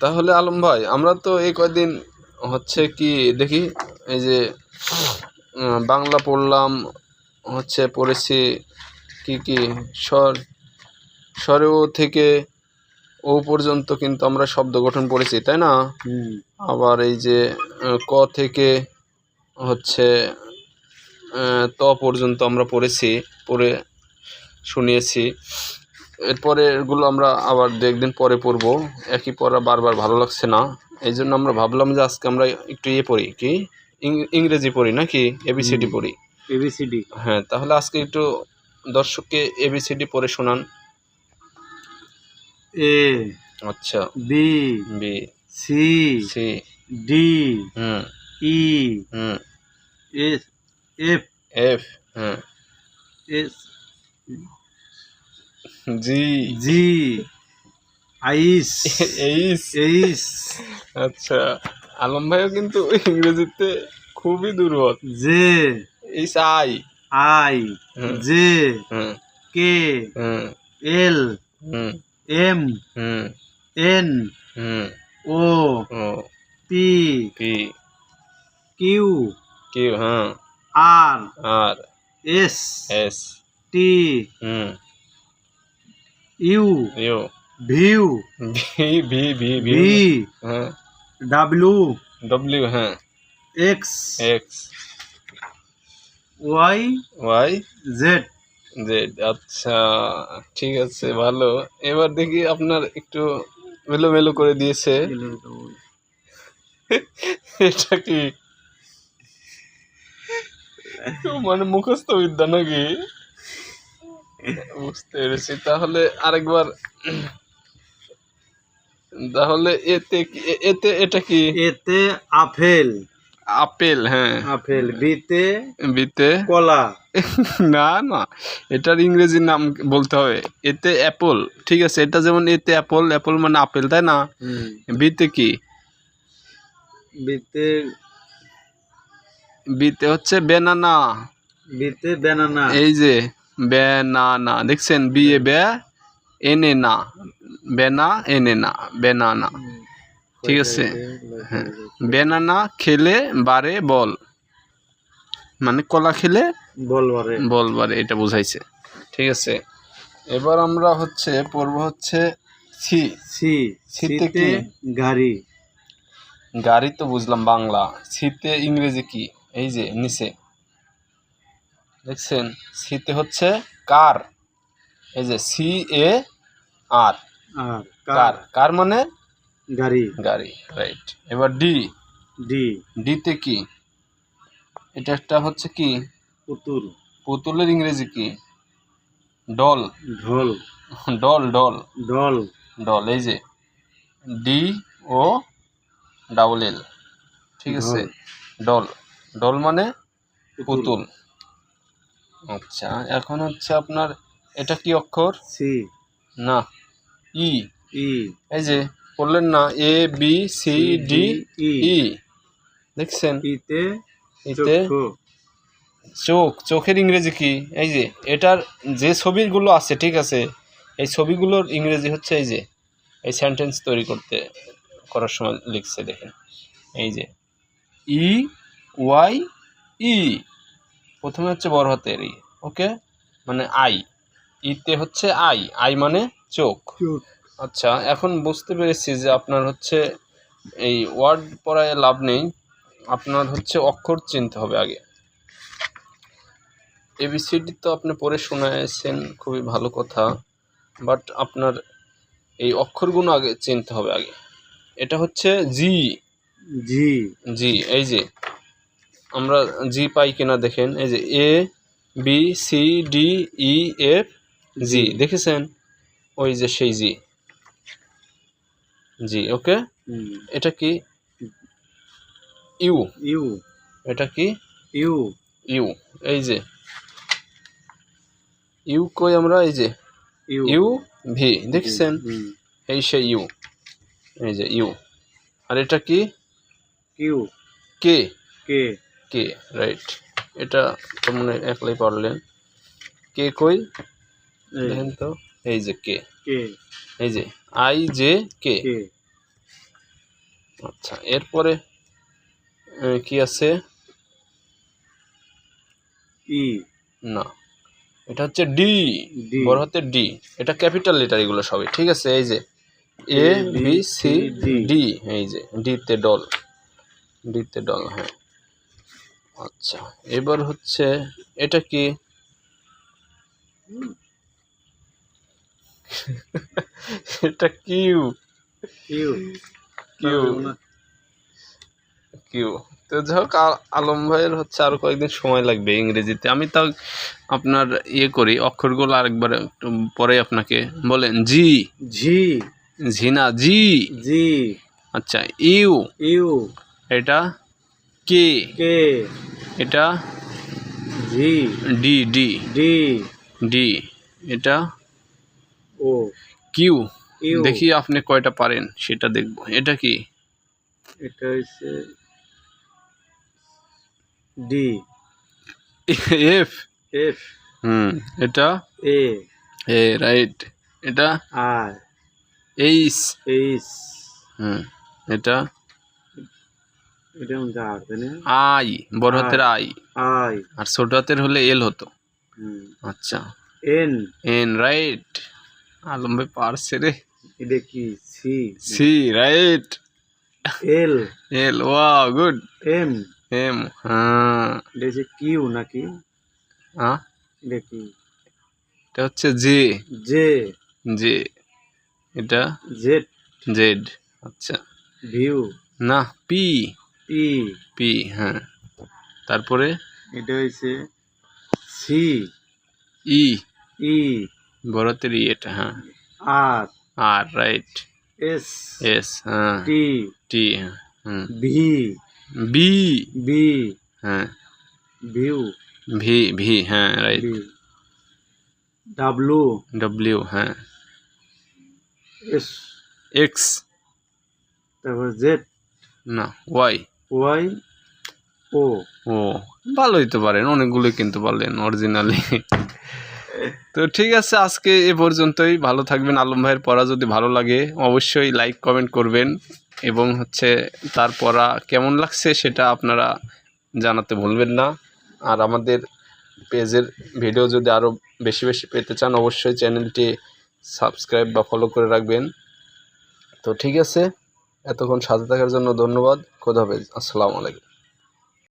তাহলে আলম ভাই আমরা তো এই কয়দিন হচ্ছে কি দেখি এই যে বাংলা পড়লাম, হচ্ছে পড়েছি কি স্বরে ও থেকে ও পর্যন্ত কিন্তু আমরা শব্দ গঠন পড়েছি, তাই না? আবার এই যে ক থেকে হচ্ছে ত পর্যন্ত আমরা পড়ে শুনিয়েছি। এরপরে এগুলো আমরা আবার দু একদিন পরে পড়বো, একই পড়া বারবার ভালো লাগছে না। এই জন্য আমরা ভাবলাম যে আজকে আমরা একটু পড়ি, কি ইংরেজি পড়ি নাকি এবিসিডি পড়ি? এবিসিডি। হ্যাঁ, তাহলে আজকে একটু দর্শককে এবিসিডি পড়ে শোনান। এ, আচ্ছা। B, B, C, C, D, E, S, F, F, হ্যাঁ, এস, জি, জি, আইস, এইস। আচ্ছা, আলম ভাইও কিন্তু ইংরেজিতে খুবই দুর্বল। J, H I, I, J, K, L, M, N, O, P, Q, হ্যাঁ, R, R, S, S, T, U, V, V, হ্যাঁ, ডাব্লিউ, ডব্লিউ, হ্যাঁ, X, X, Y, Y, Z. Z. আচ্ছা, ঠিক আছে, ভালো। এবার দেখি আপনার একটু মেলো করে দিয়েছে। এটা কি মানে মুখস্থ বিদ্যা নাকি? বুঝতে পেরেছি। তাহলে আরেকবার, তাহলে এতে এটা কি? এতে আপেল, আপেল, হ্যাঁ, আপেল। বিতে, বিতে কলা। না না, এটার ইংরেজি নাম বলতে হবে। এতে অ্যাপল, ঠিক আছে, এটা যেমন এতে অ্যাপল, অ্যাপল মানে আপেল, তাই না? বিতে কি? বিতে, বিতে হচ্ছে বেনানা। বিতে বেনানা। এই যে বেনানা, দেখছেন? বিয়ে বে এনে না, বেনা এনে না, বেনানা, ঠিক আছে। হ্যাঁ, বেনানা খেলে বারে বল, মানে কলা খেলে বল বারে, এটা বোঝাইছে, ঠিক আছে। এবার আমরা হচ্ছে পড়ব হচ্ছে সি। সিতে কি? গাড়ি। গাড়ি তো বুঝলাম বাংলা। সিতে ইংরেজি কি? এই যে নিচে দেখছেন, সিতে হচ্ছে কার। এই যে সি এ আর, কার মানে গাড়ি, রাইট। এবার ডি। ডিতে কি? এটা একটা হচ্ছে কি? পুতুল। পুতুলের ইংরেজি কি? ডল। ডল। এই যে ডি ও ডাবল এল, ঠিক আছে, ডল মানে পুতুল। আচ্ছা, এখন হচ্ছে আপনার এটা কি অক্ষর? সি না, ই। এই যে বললেন না, এ বি সি ডি ই, দেখছেন? ইতে চোখের ইংরেজি কি? এই যে এটার যে ছবিগুলো আছে, ঠিক আছে, এই ছবিগুলোর ইংরেজি হচ্ছে এই যে, এই সেন্টেন্স তৈরি করার সময় লিখছে, দেখেন, এই যে ই ওয়াই ই, প্রথমে হচ্ছে বড় হাতের ই, ওকে, মানে আই। ইতে হচ্ছে আই মানে চোখ। আচ্ছা, এখন বুঝতে পেরেছি যে আপনার হচ্ছে এই ওয়ার্ড পড়ায় লাভ নেই, আপনার হচ্ছে অক্ষর চিনতে হবে আগে। এবিসিডি তো আপনি পড়ে শোনায়েছেন, খুবই ভালো কথা, বাট আপনার এই অক্ষরগুলো আগে চিনতে হবে আগে। এটা হচ্ছে জি। এই যে আমরা জি পাই কিনা দেখেন, এই যে A B C D E F G, দেখেছেন? ওই যে সেই জি, ওকে। এটা কি? ইউ। এটা কি? ইউ। এই যে ইউ কই আমরা? এই যে ইউ ভি, দেখছেন? এই সেই ইউ, এই যে ইউ। আর এটা কি? কে। রাইট। এটা তো মনে একলাই পারলেন। কে কই দেখেন তো, এই যে কে, এই যে আই জে কে, আচ্ছা, এরপরে কি আছে? ই, না, এটা হচ্ছে ডি, ডি, বড় হাতের ডি। এটা ক্যাপিটাল লেটার এগুলো সবই, ঠিক আছে? এই যে এ বি সি ডি, এই যে ডিতে ডল, ডিতে ডল, হ্যাঁ। আচ্ছা, এবার হচ্ছে এটা কি? এটা কিউ, কিউ, কিউ, কিউ। তো যাই হোক, আলম ভাইয়ের হচ্ছে আরো কয়েকদিন সময় লাগবে ইংরেজিতে। আমি তাও আপনার ইয়ে করি, অক্ষরগুলো আরেকবার একটু পরে আপনাকে বলেন। জি, ঝি, ঝিনা, জি। জি, আচ্ছা, ইউ, ইউ, এটা কে, কে, এটা ঝি, ডি, ডি, ডি, ডি, এটা ও, কিউ। ইউ, দেখি আপনি কয়টা পারেন সেটা দেখবো। এটা কি? এটা হচ্ছে ডি, এফ, এফ, এটা এ, এ, রাইট। এটা আর, এইচ, এইচ, এটা এটা মধ্যে আর, তাই না? আই, বড় হাতের আই, আই, আর ছোট হাতের হলে এল হতো। আচ্ছা, এন, এন, রাইট। আলম ভাই পারছে রে। এটা কি? C, C, right. L, L, wow, good. M, M, হ্যাঁ, এটা হচ্ছে কিউ নাকি? হ্যাঁ, এটা কি? এটা হচ্ছে জে, জে, জে, এটা জেড, জেড। আচ্ছা, ভিউ, না, পি, পি, পি, হ্যাঁ। তারপরে এটা হচ্ছে সি, ই, ই, বড় হাতের ই, এটা, হ্যাঁ। আর, আর, রাইট। এস, এস, হ্যাঁ। টি, টি, হ্যাঁ। ভি, বি, বি, হ্যাঁ। ভিউ, ভি, ভি, হ্যাঁ, রাইট। বি, ডাব্লু, ডব্লিউ, হ্যাঁ। এস, এক্স, তারপর জেড, না, ওয়াই, ওয়াই, ও। ও, ভালোই তো পারেন, অনেকগুলোই কিন্তু পারলেন অরিজিনালি। তো ঠিক আছে, আজকে এ পর্যন্তই। ভালো থাকবেন। আলম ভাইয়ের পড়া যদি ভালো লাগে অবশ্যই লাইক কমেন্ট করবেন, এবং হচ্ছে তার পড়া কেমন লাগছে সেটা আপনারা জানাতে ভুলবেন না। আর আমাদের পেজের ভিডিও যদি আরও বেশি বেশি পেতে চান অবশ্যই চ্যানেলটি সাবস্ক্রাইব বা ফলো করে রাখবেন। তো ঠিক আছে, এতক্ষণ সাথে থাকার জন্য ধন্যবাদ। খোদা হাফেজ, আসসালামু আলাইকুম।